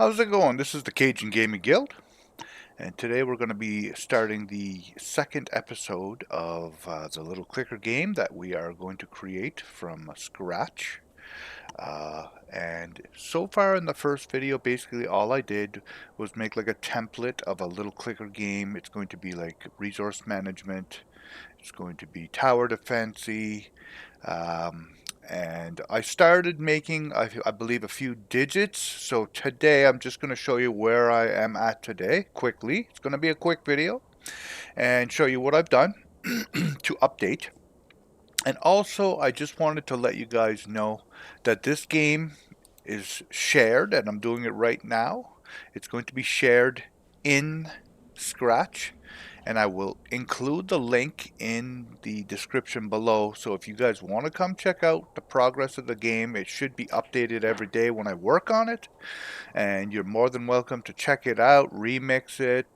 How's it going? This is the Cajun Gaming Guild, and today we're going to be starting the second episode of the little clicker game that we are going to create from scratch. And so far in the first video, basically all I did was make like a template of a little clicker game. It's going to be like resource management. It's going to be tower defensey. Um, and I started making, I believe, a few digits. So today I'm just going to show you where I am at today quickly. It's going to be a quick video and show you what I've done to update. And also, I just wanted to let you guys know that this game is shared, and I'm doing it right now. It's going to be shared in Scratch, and I will include the link in the description below. So if you guys want to come check out the progress of the game, it should be updated every day when I work on it, and you're more than welcome to check it out, remix it,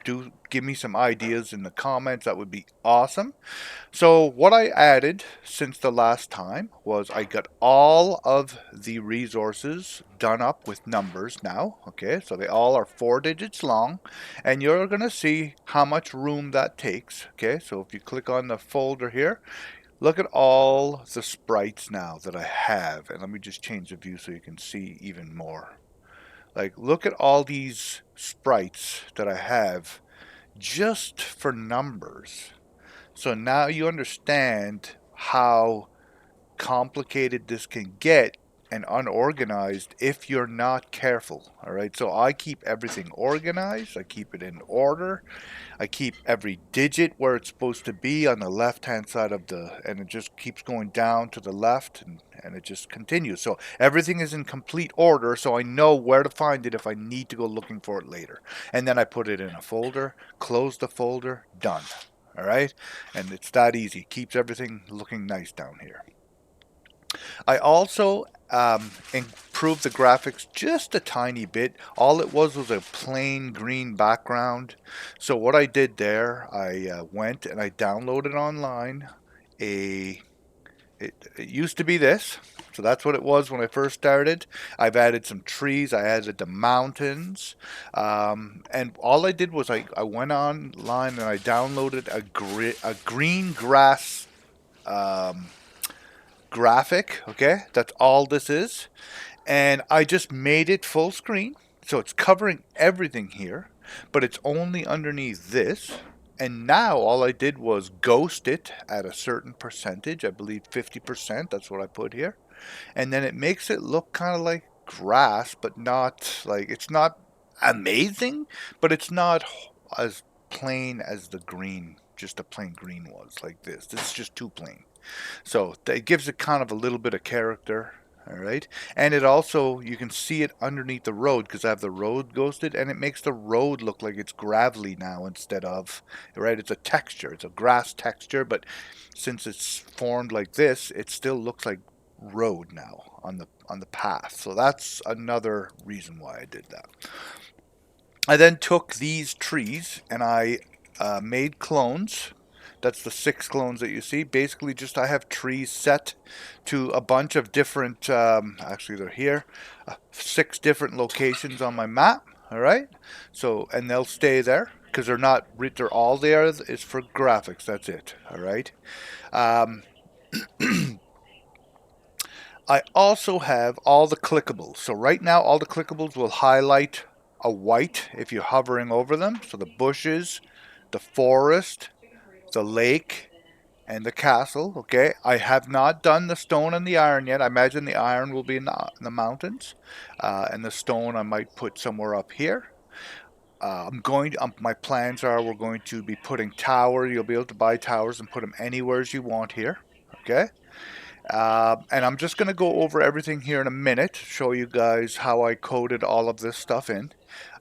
do give me some ideas in the comments. That would be awesome. So what I added since the last time was I got all of the resources done up with numbers now. Okay, so they all are 4 digits long, and you're going to see how much room that takes. Okay, so if you click on the folder here, look at all the sprites now that I have, and let me just change the view so you can see even more. Like, look at all these sprites that I have just for numbers. So now you understand how complicated this can get and unorganized if you're not careful. All right, so I keep everything organized, I keep it in order, I keep every digit where it's supposed to be on the left hand side of and it just keeps going down to the left, and it just continues. So everything is in complete order, so I know where to find it if I need to go looking for it later. And then I put it in a folder, close the folder, done. All right, and it's that easy. Keeps everything looking nice down here. I also improved the graphics just a tiny bit. All it was a plain green background. So what I did there, I went and I downloaded online a. It used to be this, so that's what it was when I first started. I've added some trees. I added the mountains, and all I did was I went online and I downloaded a green grass um, graphic. Okay, that's all this is, and I just made it full screen, so it's covering everything here, but it's only underneath this. And now all I did was ghost it at a certain percentage, I believe 50%, that's what I put here. And then it makes it look kind of like grass, but not like, it's not amazing, but it's not as plain as the green, just a plain green was like this. This is just too plain. So it gives it kind of a little bit of character. All right. And it also, you can see it underneath the road because I have the road ghosted, and it makes the road look like it's gravelly now instead of, right? It's a texture. It's a grass texture, but since it's formed like this, it still looks like road now on the path. So that's another reason why I did that. I then took these trees and I made clones. That's the 6 clones that you see. Basically, just I have trees set to a bunch of different, actually they're here, 6 different locations on my map. All right. So, and they'll stay there because they're all there. It's for graphics. That's it. All right. Um, I also have all the clickables. So right now, all the clickables will highlight a white if you're hovering over them. So the bushes, the forest, the lake, and the castle. Okay, I have not done the stone and the iron yet. I imagine the iron will be in the mountains, and the stone I might put somewhere up here. My plans are we're going to be putting towers. You'll be able to buy towers and put them anywhere as you want here. Okay. And I'm just going to go over everything here in a minute, show you guys how I coded all of this stuff in.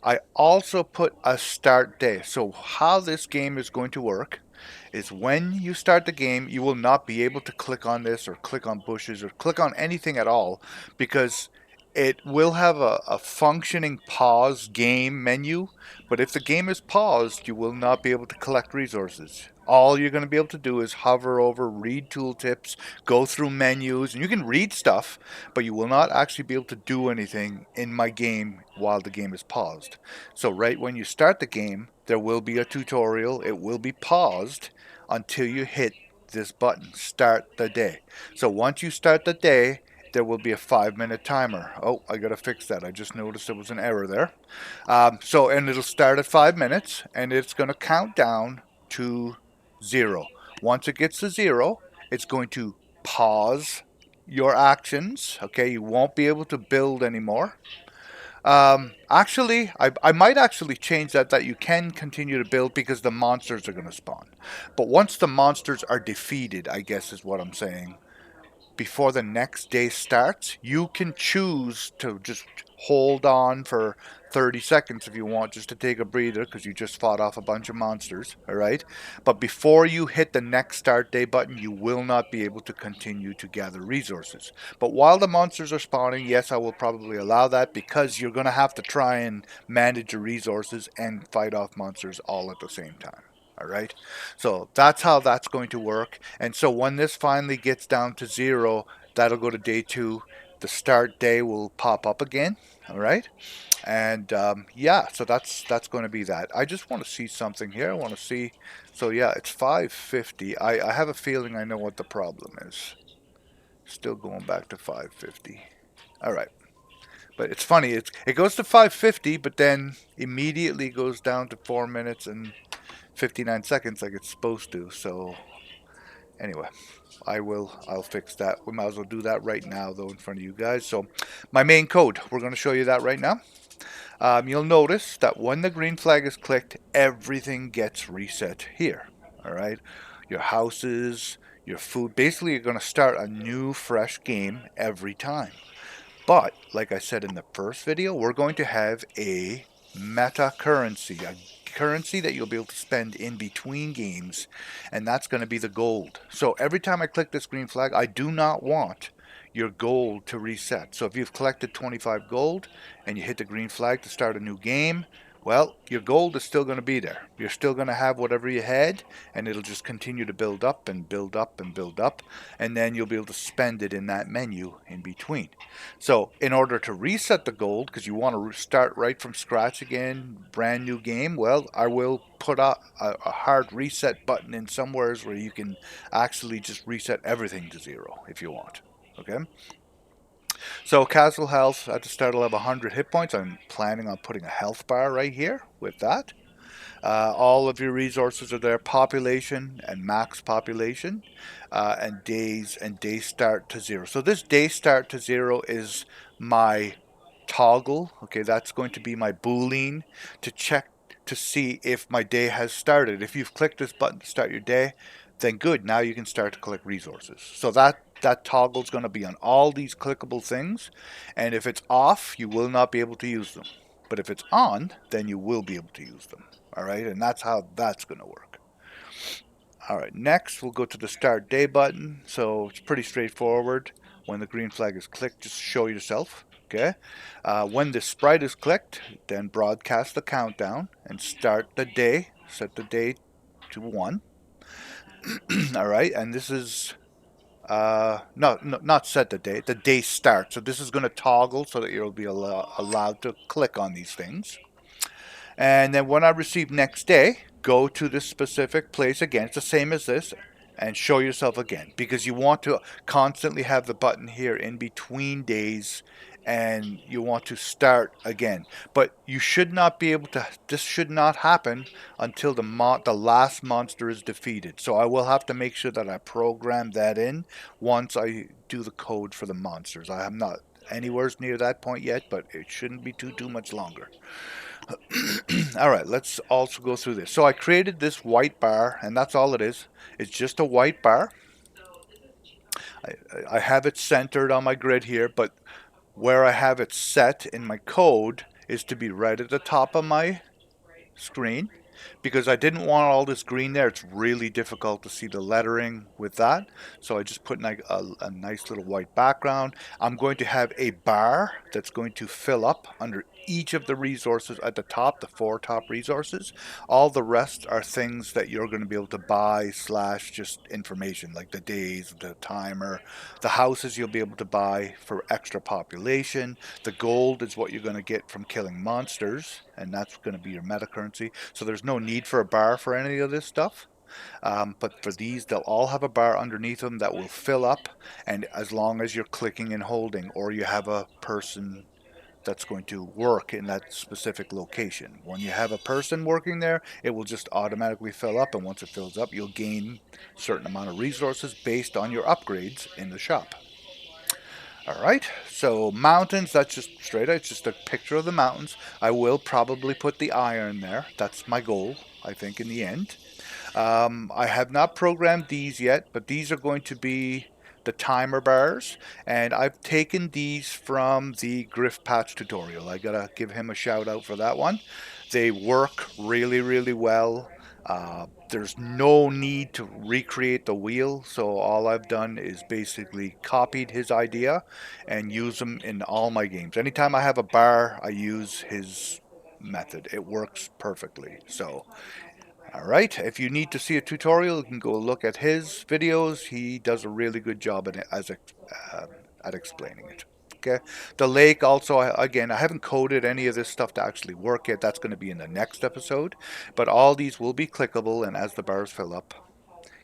I also put a start day. So how this game is going to work is when you start the game, you will not be able to click on this or click on bushes or click on anything at all because it will have a functioning pause game menu. But if the game is paused, you will not be able to collect resources. All you're going to be able to do is hover over, read tooltips, go through menus, and you can read stuff, but you will not actually be able to do anything in my game while the game is paused. So right when you start the game, there will be a tutorial. It will be paused until you hit this button, start the day. So once you start the day, there will be a 5-minute timer. Oh, I gotta fix that. I just noticed there was an error there. And it'll start at 5 minutes, and it's gonna count down to 0. Once it gets to 0, it's going to pause your actions. Okay, you won't be able to build anymore. I might actually change that you can continue to build because the monsters are going to spawn. But once the monsters are defeated, I guess is what I'm saying, before the next day starts, you can choose to just hold on for 30 seconds if you want, just to take a breather because you just fought off a bunch of monsters, all right? But before you hit the next start day button, you will not be able to continue to gather resources. But while the monsters are spawning, yes, I will probably allow that because you're going to have to try and manage your resources and fight off monsters all at the same time. All right. So that's how that's going to work. And so when this finally gets down to 0, that'll go to day 2. The start day will pop up again. All right. And yeah, so that's going to be that. I just want to see something here. I want to see. So yeah, it's 550. I have a feeling I know what the problem is. Still going back to 550. All right. But it's funny. It goes to 550, but then immediately goes down to 4 minutes and 59 seconds like it's supposed to. So anyway, I'll fix that. We might as well do that right now though in front of you guys. So my main code, we're going to show you that right now. You'll notice that when the green flag is clicked, everything gets reset here. All right, your houses, your food, basically you're going to start a new fresh game every time. But like I said in the first video, we're going to have a meta currency, a currency that you'll be able to spend in between games, and that's going to be the gold. So every time I click this green flag, I do not want your gold to reset. So if you've collected 25 gold and you hit the green flag to start a new game, well, your gold is still going to be there. You're still going to have whatever you had, and it'll just continue to build up and build up and build up, and then you'll be able to spend it in that menu in between. So in order to reset the gold, because you want to start right from scratch again, brand new game, well, I will put a hard reset button in somewheres where you can actually just reset everything to 0 if you want. Okay? So Castle Health, at the start I'll have 100 hit points. I'm planning on putting a health bar right here with that. All of your resources are there, population and max population, and day start to 0. So this day start to 0 is my toggle. Okay, that's going to be my boolean to check to see if my day has started. If you've clicked this button to start your day, then good, now you can start to collect resources. So that toggle is going to be on all these clickable things, and if it's off, you will not be able to use them. But if it's on, then you will be able to use them. All right, and that's how that's going to work. All right, next we'll go to the start day button. So it's pretty straightforward. When the green flag is clicked, just show yourself. Okay. When the sprite is clicked, then broadcast the countdown and start the day. Set the day to 1. All right, and this is no, not set the day. The day starts. So this is going to toggle so that you'll be allowed to click on these things. And then when I receive next day, go to this specific place again. It's the same as this, and show yourself again, because you want to constantly have the button here in between days, and you want to start again. But you should not be able to, this should not happen until the last monster is defeated. So I will have to make sure that I program that in once I do the code for the monsters. I am not anywhere near that point yet, but it shouldn't be too much longer. All right, let's also go through this. So I created this white bar, and that's all it is. It's just a white bar. I have it centered on my grid here, but where I have it set in my code is to be right at the top of my screen. because I didn't want all this green there. It's really difficult to see the lettering with that. So I just put like a nice little white background. I'm going to have a bar that's going to fill up under each of the resources at the top, the 4 top resources. All the rest are things that you're going to be able to buy slash just information, like the days, the timer. The houses you'll be able to buy for extra population. The gold is what you're going to get from killing monsters, and that's going to be your meta currency. So there's no need for a bar for any of this stuff. But for these, they'll all have a bar underneath them that will fill up, and as long as you're clicking and holding, or you have a person that's going to work in that specific location. When you have a person working there, it will just automatically fill up, and once it fills up, you'll gain a certain amount of resources based on your upgrades in the shop. Alright, so mountains, that's just straight out, it's just a picture of the mountains. I will probably put the iron there. That's my goal, I think, in the end. I have not programmed these yet, but these are going to be the timer bars, and I've taken these from the Griff Patch tutorial. I gotta give him a shout out for that one. They work really, really well. There's no need to recreate the wheel, so all I've done is basically copied his idea and use them in all my games. Anytime I have a bar, I use his method. It works perfectly. So alright, if you need to see a tutorial, you can go look at his videos. He does a really good job at explaining it. Okay, the lake also, again, I haven't coded any of this stuff to actually work yet. That's going to be in the next episode. But all these will be clickable, and as the bars fill up,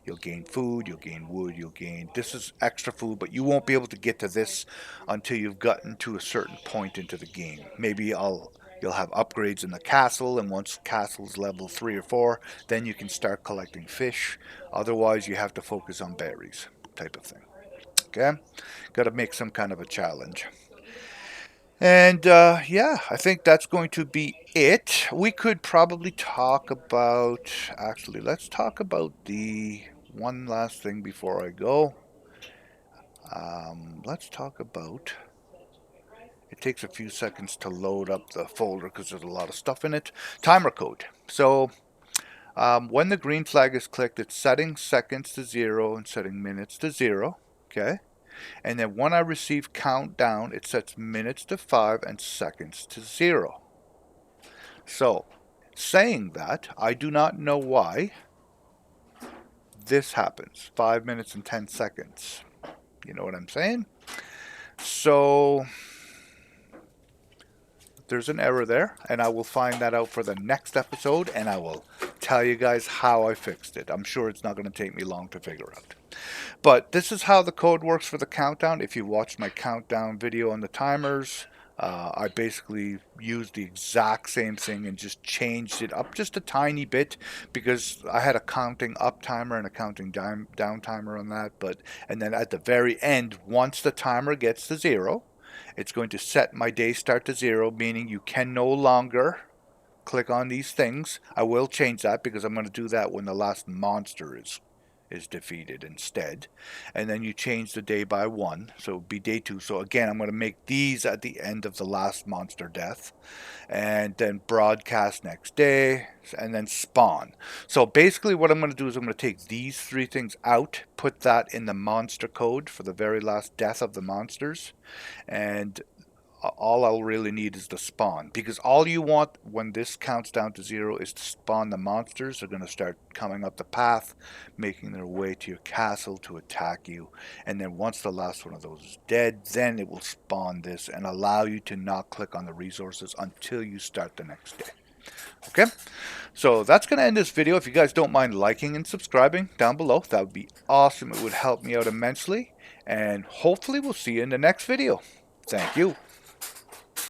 you'll gain food, you'll gain wood, you'll gain... This is extra food, but you won't be able to get to this until you've gotten to a certain point into the game. Maybe you'll have upgrades in the castle, and once castle's level 3 or 4, then you can start collecting fish. Otherwise, you have to focus on berries, type of thing. Okay? Got to make some kind of a challenge. And yeah, I think that's going to be it. We could probably talk about... Actually, let's talk about the one last thing before I go. Let's talk about... It takes a few seconds to load up the folder because there's a lot of stuff in it. Timer code. So when the green flag is clicked, it's setting seconds to 0 and setting minutes to 0. Okay. And then when I receive countdown, it sets minutes to 5 and seconds to 0. So, saying that, I do not know why this happens. 5 minutes and 10 seconds. You know what I'm saying? So, there's an error there, and I will find that out for the next episode, and I will tell you guys how I fixed it. I'm sure it's not going to take me long to figure out. But this is how the code works for the countdown. If you watched my countdown video on the timers, I basically used the exact same thing and just changed it up just a tiny bit because I had a counting up timer and a counting down timer on that. And then at the very end, once the timer gets to 0, it's going to set my day start to 0, meaning you can no longer click on these things. I will change that because I'm going to do that when the last monster is defeated instead. And then you change the day by 1, so it would be day 2. So again, I'm going to make these at the end of the last monster death, and then broadcast next day, and then spawn. So basically what I'm going to do is I'm going to take these 3 things out, put that in the monster code for the very last death of the monsters, and all I'll really need is the spawn, because all you want when this counts down to 0 is to spawn the monsters. They're going to start coming up the path, making their way to your castle to attack you, and then once the last one of those is dead, then it will spawn this and allow you to not click on the resources until you start the next day. Okay, so that's going to end this video. If you guys don't mind liking and subscribing down below, that would be awesome. It would help me out immensely, and hopefully we'll see you in the next video. Thank you.